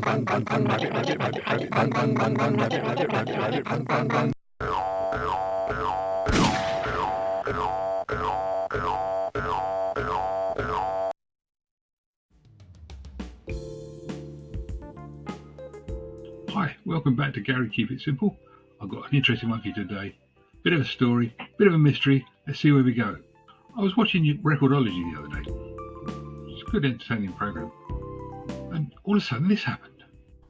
Hi, welcome back to Gary Keep It Simple. I've got an interesting one for you today. Bit of a story, bit of a mystery. Let's see where we go. I was watching Recordology the other day. It's a good entertaining program. And all of a sudden this happened.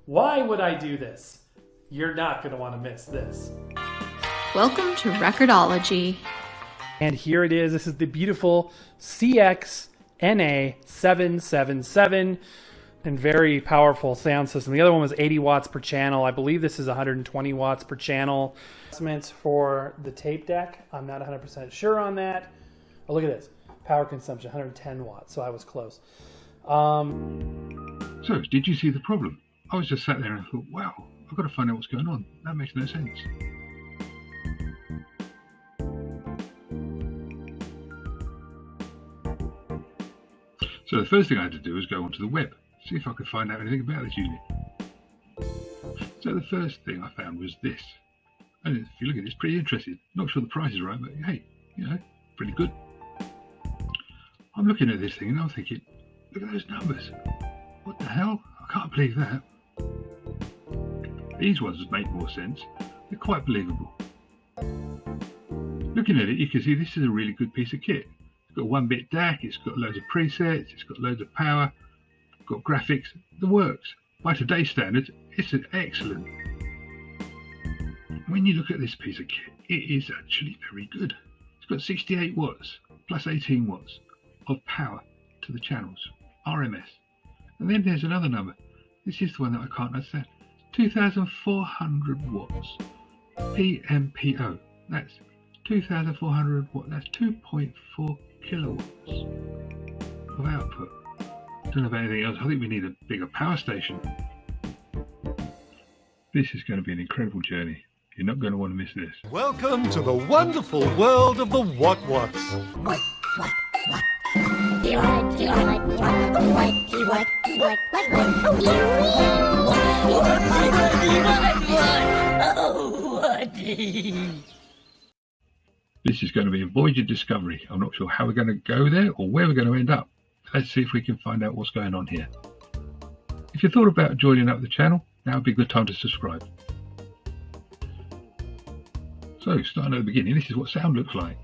Why would I do this? You're not going to want to miss this. Welcome to Recordology. And here it is. This is the beautiful CX NA777 and very powerful sound system. The other one was 80 watts per channel. I believe this is 120 watts per channel. Estimates for the tape deck, I'm not 100% sure on that. Oh, look at this. Power consumption, 110 watts, so I was close. So, did you see the problem? I was just sat there and I thought, wow, I've got to find out what's going on. That makes no sense. So the first thing I had to do was go onto the web, see if I could find out anything about this unit. So the first thing I found was this. And if you look at it, it's pretty interesting. Not sure the price is right, but hey, pretty good. I'm looking at this thing and I'm thinking, look at those numbers. What the hell? I can't believe that. These ones make more sense. They're quite believable. Looking at it, you can see this is a really good piece of kit. It's got 1-bit DAC, it's got loads of presets, it's got loads of power, got graphics, the works. By today's standards, it's excellent. When you look at this piece of kit, it is actually very good. It's got 68 watts plus 18 watts of power to the channels, RMS. And then there's another number. This is the one that I can't understand. 2,400 watts PMPO. That's 2,400 watts. That's 2.4 kilowatts of output. Don't know about anything else. I think we need a bigger power station. This is going to be an incredible journey. You're not going to want to miss this. Welcome to the wonderful world of the what-whats. What? This is going to be a voyage of discovery. I'm not sure how we're going to go there or where we're going to end up. Let's see if we can find out what's going on here. If you thought about joining up the channel, now would be a good time to subscribe. So, starting at the beginning, this is what sound looks like.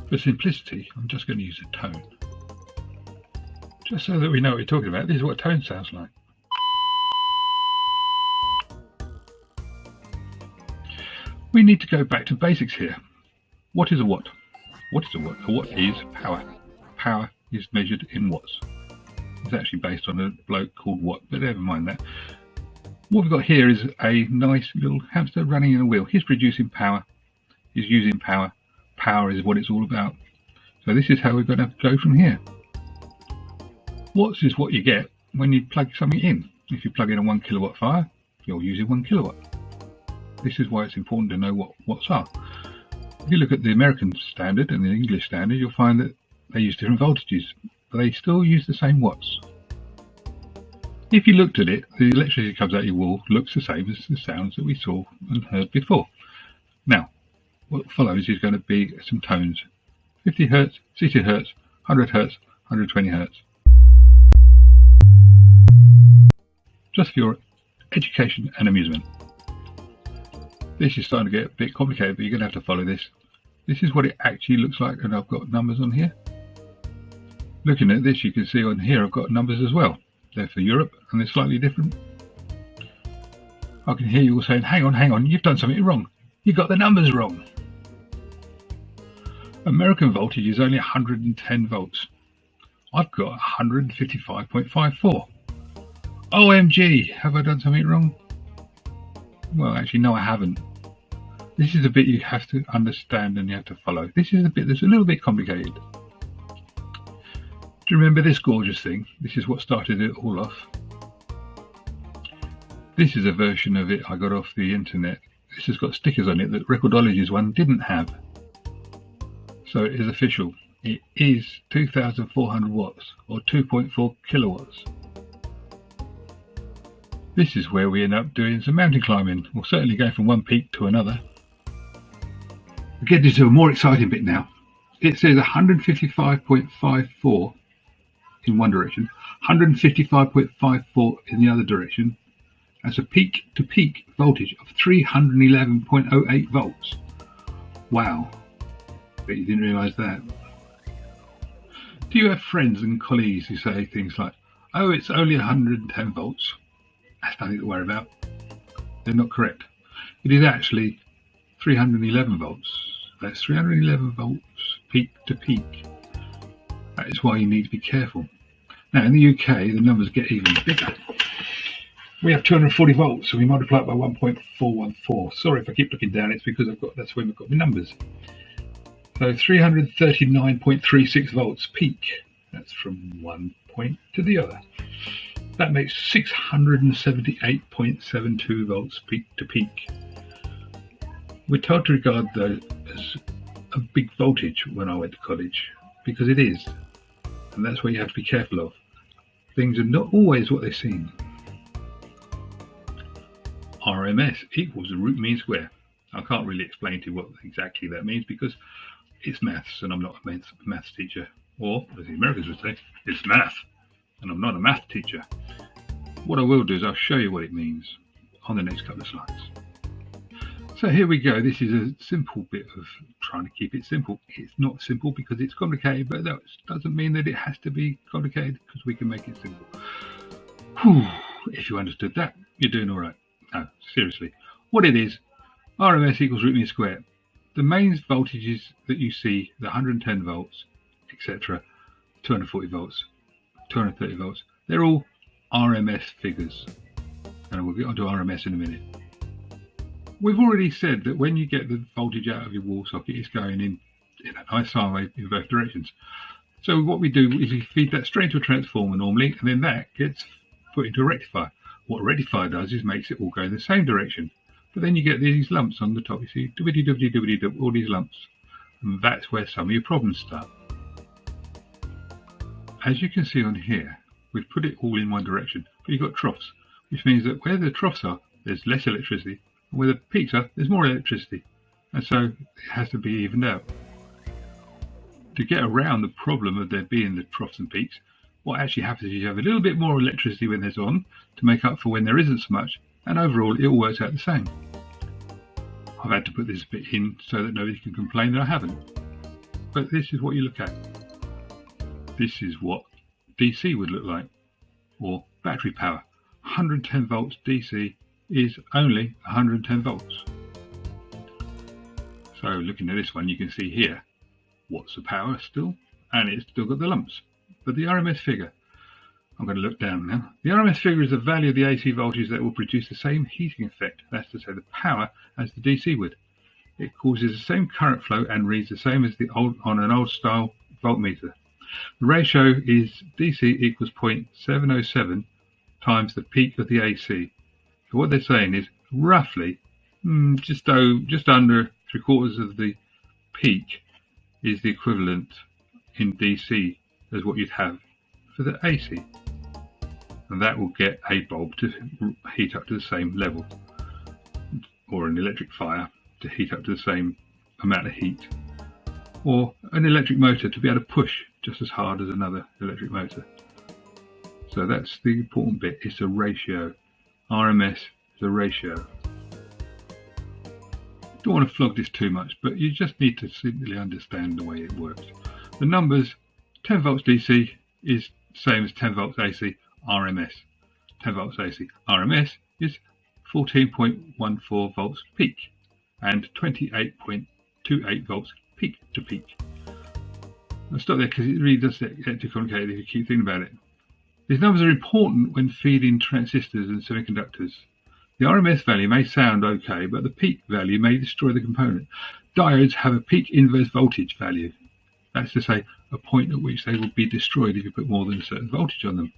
For simplicity, I'm just going to use a tone. Just so that we know what we're talking about, this is what a tone sounds like. We need to go back to basics here. What is a watt? What is a watt? A watt is power. Power is measured in watts. It's actually based on a bloke called Watt, but never mind that. What we've got here is a nice little hamster running in a wheel. He's producing power. He's using power. Power is what it's all about. So this is how we're going to go from here. Watts is what you get when you plug something in. If you plug in a 1 kilowatt fire, you're using 1 kilowatt. This is why it's important to know what watts are. If you look at the American standard and the English standard, you'll find that they use different voltages, but they still use the same watts. If you looked at it, the electricity that comes out your wall looks the same as the sounds that we saw and heard before. Now, what follows is going to be some tones. 50 Hz, 60 Hz, 100 Hz, 120 Hz. Just for your education and amusement. This is starting to get a bit complicated, but you're going to have to follow this. This is what it actually looks like, and I've got numbers on here. Looking at this, you can see on here I've got numbers as well. They're for Europe, and they're slightly different. I can hear you all saying, hang on, you've done something wrong. You got the numbers wrong. American voltage is only 110 volts. I've got 155.54. OMG, have I done something wrong? Well, actually, no, I haven't. This is the bit you have to understand and you have to follow. This is the bit that's a little bit complicated. Do you remember this gorgeous thing? This is what started it all off. This is a version of it I got off the internet. This has got stickers on it that Recordology's one didn't have. So it is official. It is 2,400 watts or 2.4 kilowatts. This is where we end up doing some mountain climbing, or certainly going from one peak to another. We get into a more exciting bit now. It says 155.54 in one direction, 155.54 in the other direction. That's a peak-to-peak voltage of 311.08 volts. Wow, bet you didn't realise that. Do you have friends and colleagues who say things like, oh, it's only 110 volts? That's nothing to worry about. They're not correct. It is actually 311 volts. That's 311 volts peak to peak. That is why you need to be careful. Now in the UK, the numbers get even bigger. We have 240 volts, so we multiply it by 1.414. Sorry if I keep looking down, it's because that's when we've got the numbers. So 339.36 volts peak. That's from one point to the other. That makes 678.72 volts peak to peak. We're told to regard those as a big voltage when I went to college, because it is. And that's what you have to be careful of. Things are not always what they seem. RMS equals the root mean square. I can't really explain to you what exactly that means because it's maths and I'm not a maths teacher. Or, as the Americans would say, it's math and I'm not a math teacher. What I will do is I'll show you what it means on the next couple of slides. So here we go. This is a simple bit of trying to keep it simple. It's not simple because it's complicated, but that doesn't mean that it has to be complicated because we can make it simple. Whew, if you understood that, you're doing all right. No, seriously. What it is, RMS equals root mean square. The main voltages that you see, the 110 volts, etc., 240 volts, 230 volts, they're all RMS figures. And we'll get onto RMS in a minute. We've already said that when you get the voltage out of your wall socket, it's going in a nice sine wave in both directions. So what we do is we feed that straight into a transformer normally, and then that gets put into a rectifier. What a rectifier does is makes it all go in the same direction. But then you get these lumps on the top. You see, all these lumps. And that's where some of your problems start. As you can see on here, we've put it all in one direction, but you've got troughs, which means that where the troughs are, there's less electricity. And where the peaks are, there's more electricity. And so it has to be evened out. To get around the problem of there being the troughs and peaks, what actually happens is you have a little bit more electricity when there's on to make up for when there isn't so much, and overall it all works out the same. I've had to put this bit in so that nobody can complain that I haven't. But this is what you look at. This is what DC would look like, or battery power. 110 volts DC is only 110 volts. So looking at this one, you can see here, what's the power still? And it's still got the lumps. But the RMS figure, I'm going to look down now. The RMS figure is the value of the AC voltage that will produce the same heating effect, that's to say the power, as the DC would. It causes the same current flow and reads the same as on an old style voltmeter. The ratio is DC equals 0.707 times the peak of the AC. So what they're saying is roughly just under 3/4 of the peak is the equivalent in DC as what you'd have for the AC. And that will get a bulb to heat up to the same level, or an electric fire to heat up to the same amount of heat, or an electric motor to be able to push just as hard as another electric motor. So that's the important bit. It's a ratio. RMS is a ratio. Don't want to flog this too much, but you just need to simply understand the way it works. The numbers, 10 volts DC is same as 10 volts AC RMS. 10 volts AC RMS is 14.14 volts peak and 28.28 volts peak to peak. I'll stop there because it really does get too complicated if you keep thinking about it. These numbers are important when feeding transistors and semiconductors. The RMS value may sound okay, but the peak value may destroy the component. Diodes have a peak inverse voltage value. That's to say, a point at which they will be destroyed if you put more than a certain voltage on them.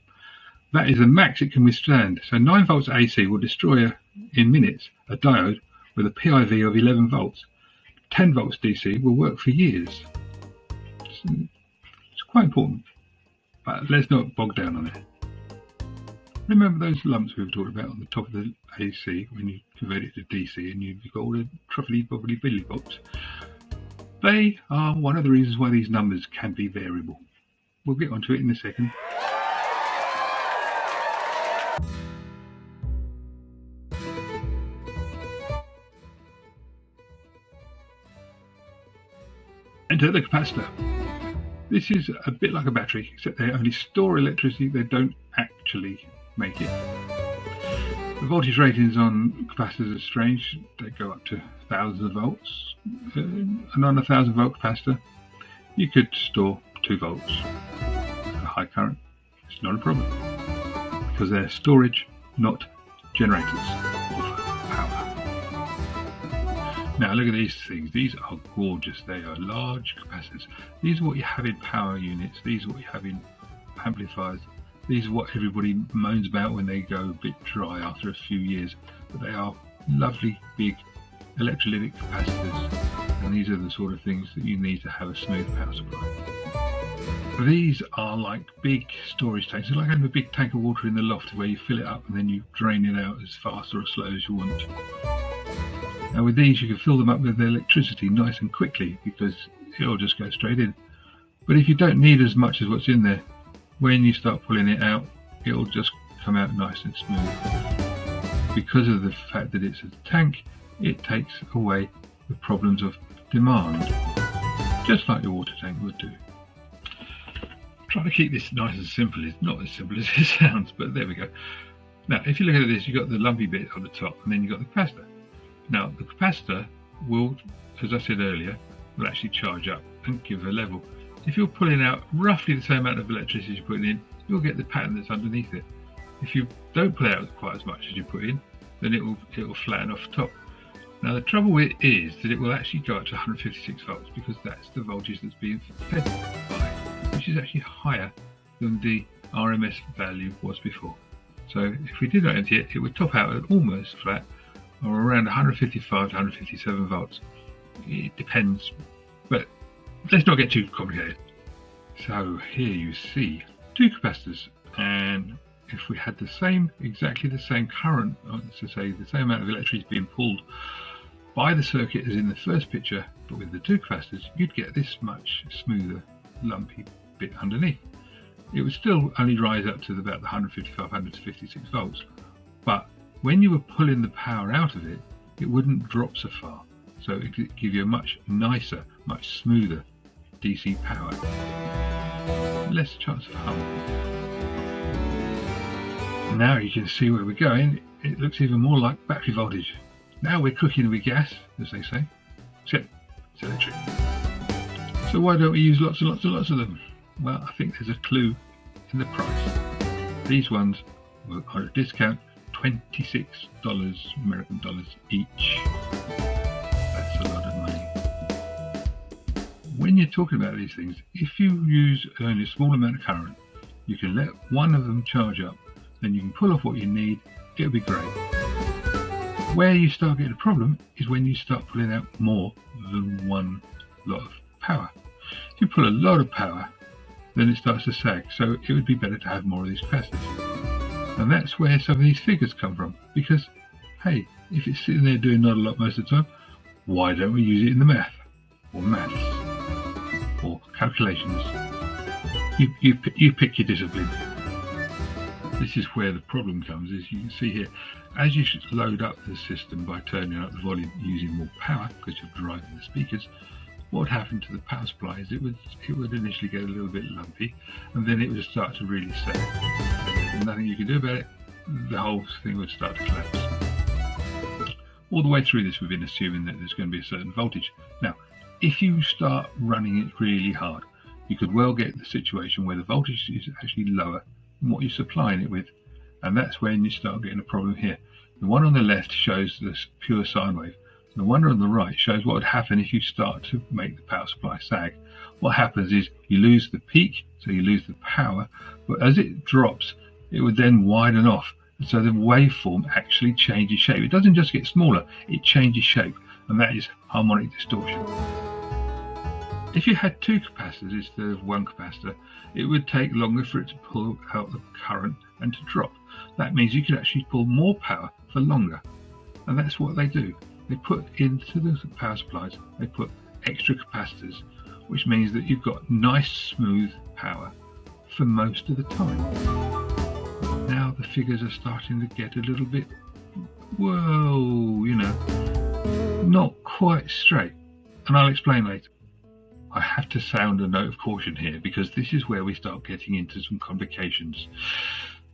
That is the max it can withstand. So 9 volts AC will destroy in minutes a diode with a PIV of 11 volts. 10 volts DC will work for years. It's quite important, but let's not bog down on it. Remember those lumps we were talking about on the top of the AC when you convert it to DC and you've got all the truffly bobbly billy bops? They are one of the reasons why these numbers can be variable. We'll get onto it in a second. Enter the capacitor. This is a bit like a battery, except they only store electricity, they don't actually make it. The voltage ratings on capacitors are strange. They go up to thousands of volts. And on a 1,000 volt capacitor, you could store 2 volts. A high current, it's not a problem, because they're storage, not generators of power. Now look at these things. These are gorgeous. They are large capacitors. These are what you have in power units. These are what you have in amplifiers. These are what everybody moans about when they go a bit dry after a few years. But they are lovely, big electrolytic capacitors. And these are the sort of things that you need to have a smooth power supply. These are like big storage tanks. It's like having a big tank of water in the loft where you fill it up and then you drain it out as fast or as slow as you want. Now with these you can fill them up with electricity nice and quickly because it'll just go straight in. But if you don't need as much as what's in there, when you start pulling it out, it'll just come out nice and smooth. Because of the fact that it's a tank, it takes away the problems of demand, just like your water tank would do. Trying to keep this nice and simple is not as simple as it sounds, but there we go. Now if you look at this, you've got the lumpy bit on the top and then you've got the capacitor. Now the capacitor will, as I said earlier, will actually charge up and give a level. If you're pulling out roughly the same amount of electricity you're putting in, you'll get the pattern that's underneath it. If you don't pull out quite as much as you put in, then it will flatten off the top. Now the trouble with it is that it will actually go up to 156 volts because that's the voltage that's being fed by, which is actually higher than the RMS value was before. So if we did not empty it, it would top out at almost flat, or around 155 to 157 volts. It depends, but let's not get too complicated. So here you see 2 capacitors, and if we had exactly the same current, so say the same amount of electricity being pulled by the circuit as in the first picture, but with the 2 capacitors, you'd get this much smoother, lumpy bit underneath. It would still only rise up to about the 155, 156 volts, but when you were pulling the power out of it, it wouldn't drop so far. So it could give you a much nicer, much smoother DC power. Less chance of hum. Now you can see where we're going. It looks even more like battery voltage. Now we're cooking with gas, as they say, except it's electric. So why don't we use lots and lots and lots of them? Well, I think there's a clue in the price. These ones were on a discount, $26 American dollars each. That's a lot of money. When you're talking about these things, if you use only a small amount of current, you can let one of them charge up, then you can pull off what you need, it'll be great. Where you start getting a problem is when you start pulling out more than one lot of power. If you pull a lot of power, then it starts to sag, so it would be better to have more of these capacitors. And that's where some of these figures come from, because hey, if it's sitting there doing not a lot most of the time, why don't we use it in the math, or maths, or calculations? You pick your discipline. This is where the problem comes, as you can see here. As you should load up the system by turning up the volume using more power, because you're driving the speakers, what would happen to the power supply is it would initially get a little bit lumpy, and then it would start to really sag. There's nothing you can do about it, the whole thing would start to collapse. All the way through this we've been assuming that there's going to be a certain voltage. Now, if you start running it really hard, you could well get the situation where the voltage is actually lower than what you're supplying it with, and that's when you start getting a problem here. The one on the left shows this pure sine wave. The one on the right shows what would happen if you start to make the power supply sag. What happens is you lose the peak, so you lose the power, but as it drops, it would then widen off. And so the waveform actually changes shape. It doesn't just get smaller, it changes shape, and that is harmonic distortion. If you had 2 capacitors instead of 1 capacitor, it would take longer for it to pull out the current and to drop. that means you can actually pull more power for longer. And that's what they do. They put into the power supplies, they put extra capacitors, which means that you've got nice smooth power for most of the time. Now the figures are starting to get a little bit, whoa, not quite straight. And I'll explain later. I have to sound a note of caution here, because this is where we start getting into some complications.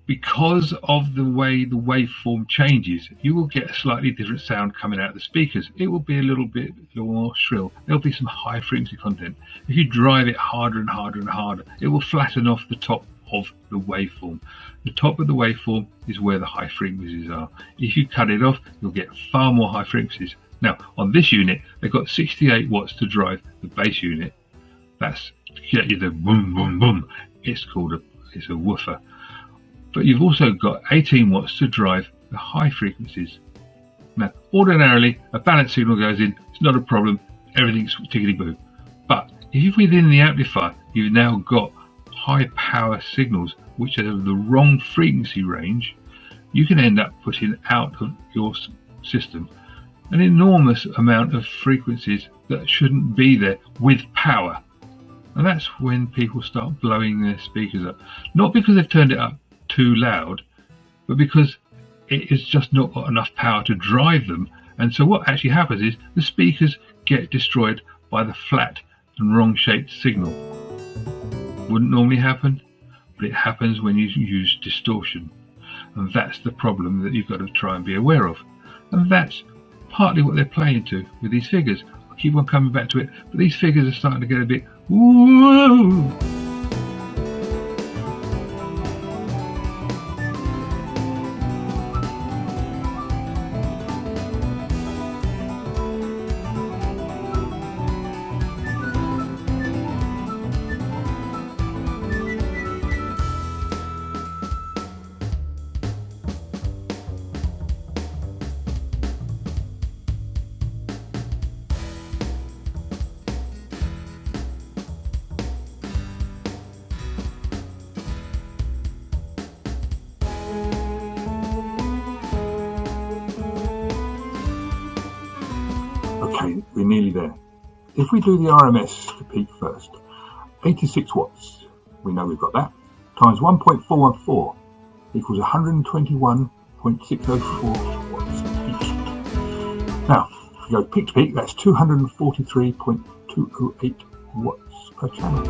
Because of the way the waveform changes, you will get a slightly different sound coming out of the speakers. It will be a little more shrill. There'll be some high frequency content. If you drive it harder and harder and harder, it will flatten off the top of the waveform. The top of the waveform is where the high frequencies are. If you cut it off, you'll get far more high frequencies. Now, on this unit, they've got 68 watts to drive the bass unit. That's to get you the boom, boom, boom. It's a woofer. But you've also got 18 watts to drive the high frequencies. Now, ordinarily, a balanced signal goes in, it's not a problem, everything's tickety-boo. But if within the amplifier, you've now got high power signals which are of the wrong frequency range, you can end up putting out of your system an enormous amount of frequencies that shouldn't be there with power. And that's when people start blowing their speakers up. Not because they've turned it up too loud, but because it has just not got enough power to drive them. And so what actually happens is the speakers get destroyed by the flat and wrong shaped signal. Wouldn't normally happen, but it happens when you use distortion. And that's the problem that you've got to try and be aware of. And that's partly what they're playing to with these figures. I keep on coming back to it, but these figures are starting to get a bit woo. Okay, we're nearly there. If we do the RMS to peak first, 86 watts, we know we've got that, times 1.414 equals 121.604 watts peak. Now, if we go peak to peak, that's 243.208 watts per channel.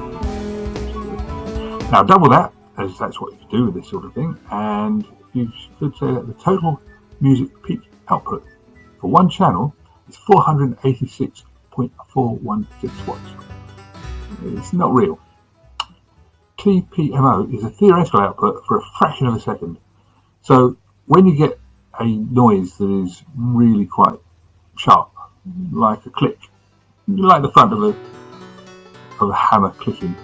Now double that, as that's what you do with this sort of thing, and you could say that the total music peak output for one channel is 486.416 watts. It's not real. TPMO is a theoretical output for a fraction of a second. So when you get a noise that is really quite sharp, like a click, like the front of a hammer clicking,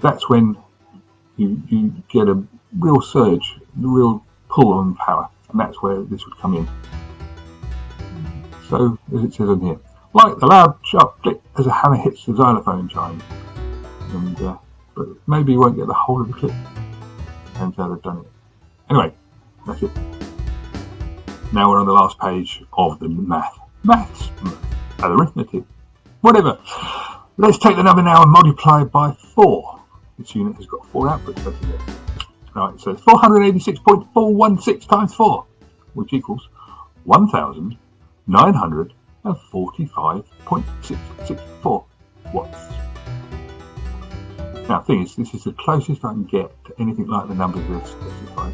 that's when you get a real surge, a real pull on power, and that's where this would come in. So, as it says on here, like the loud, sharp click as a hammer hits the xylophone chime. But maybe you won't get the whole of the clip. Depends how they've done it. Anyway, that's it. Now we're on the last page of the maths, arithmetic, whatever. Let's take the number now and multiply it by 4. This unit has got 4 outputs, don't you? Right, so 486.416 times 4, which equals 1,945.664 watts. Now, the thing is, this is the closest I can get to anything like the numbers they've specified.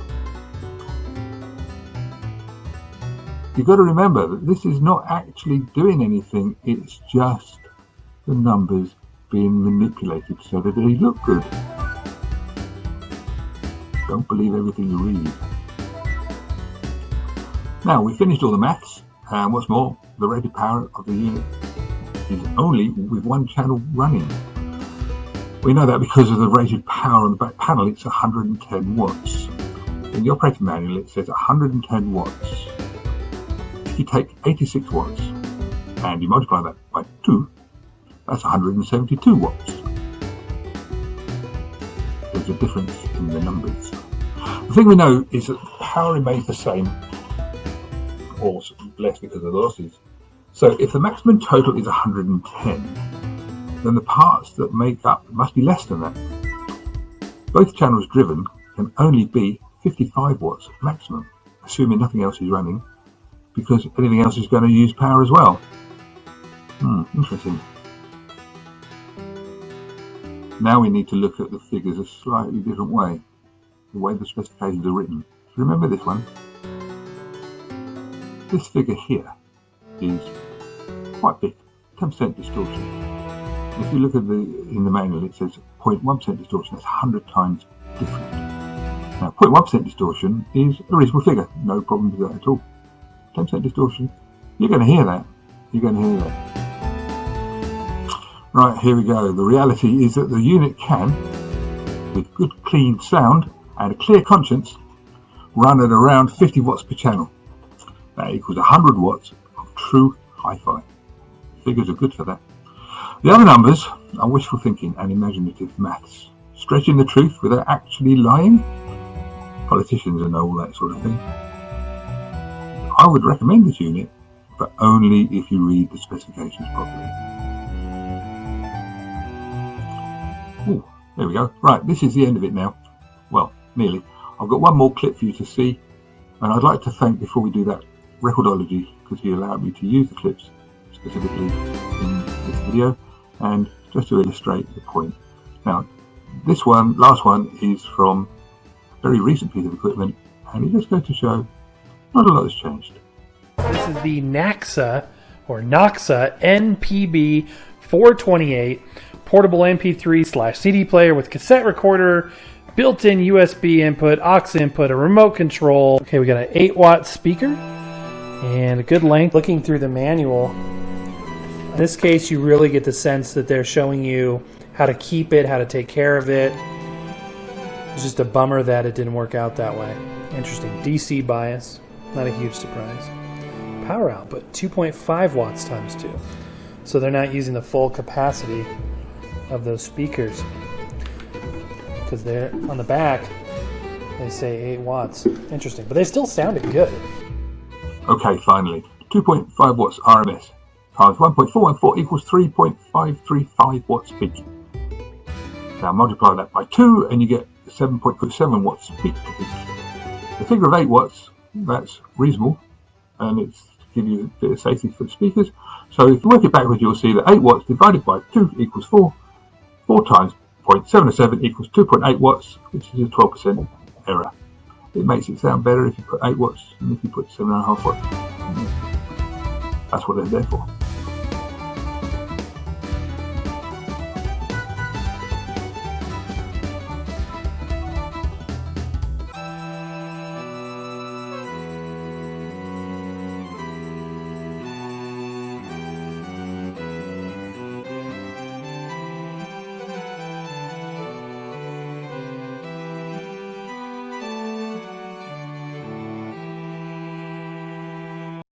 You've got to remember that this is not actually doing anything, it's just the numbers being manipulated so that they look good. Don't believe everything you read. Now, we've finished all the maths, and what's more, the rated power of the unit is only with one channel running. We know that because of the rated power on the back panel, it's 110 watts. In the operating manual, it says 110 watts. If you take 86 watts and you multiply that by 2, that's 172 watts. There's a difference in the numbers. The thing we know is that the power remains the same, or less because of the losses. So if the maximum total is 110, then the parts that make up must be less than that. Both channels driven can only be 55 watts maximum, assuming nothing else is running, because anything else is going to use power as well. Interesting. Now we need to look at the figures a slightly different way, the way the specifications are written. Remember this one? This figure here is quite big, 10% distortion. If you look at in the manual, it says 0.1% distortion. That's 100 times different. Now, 0.1% distortion is a reasonable figure. No problem with that at all. 10% distortion, you're going to hear that. You're going to hear that. Right, here we go. The reality is that the unit can, with good clean sound and a clear conscience, run at around 50 watts per channel. That equals 100 watts of true hi-fi. Figures are good for that. The other numbers are wishful thinking and imaginative maths, stretching the truth without actually lying. Politicians and all that sort of thing. I would recommend this unit, but only if you read the specifications properly. Ooh, there we go. Right, this is the end of it now. Well, nearly. I've got one more clip for you to see, and I'd like to thank, before we do that, Recordology, because he allowed me to use the clips specifically in this video, and just to illustrate the point. Now, this one, last one, is from a very recent piece of equipment, and it just goes to show not a lot has changed. This is the NAXA NPB 428 portable MP3/CD player with cassette recorder, built-in USB input, aux input, a remote control. Okay, we got an 8-watt speaker and a good length. Looking through the manual, in this case you really get the sense that they're showing you how to keep it, how to take care of it. It's just a bummer that it didn't work out that way. Interesting. DC bias, not a huge surprise. Power output 2.5 watts times 2, so they're not using the full capacity of those speakers, because they're on the back they say 8 watts. Interesting, but they still sounded good. Okay, finally, 2.5 watts RMS times 1.414 equals 3.535 watts peak. Now multiply that by 2 and you get 7.7 watts peak to peak. The figure of 8 watts, that's reasonable, and it's to give you a bit of safety for the speakers. So if you work it backwards, you'll see that 8 watts divided by 2 equals 4. 4 times 0.707 equals 2.8 watts, which is a 12% error. It makes it sound better if you put 8 watts than if you put 7.5 watts. That's what they're there for.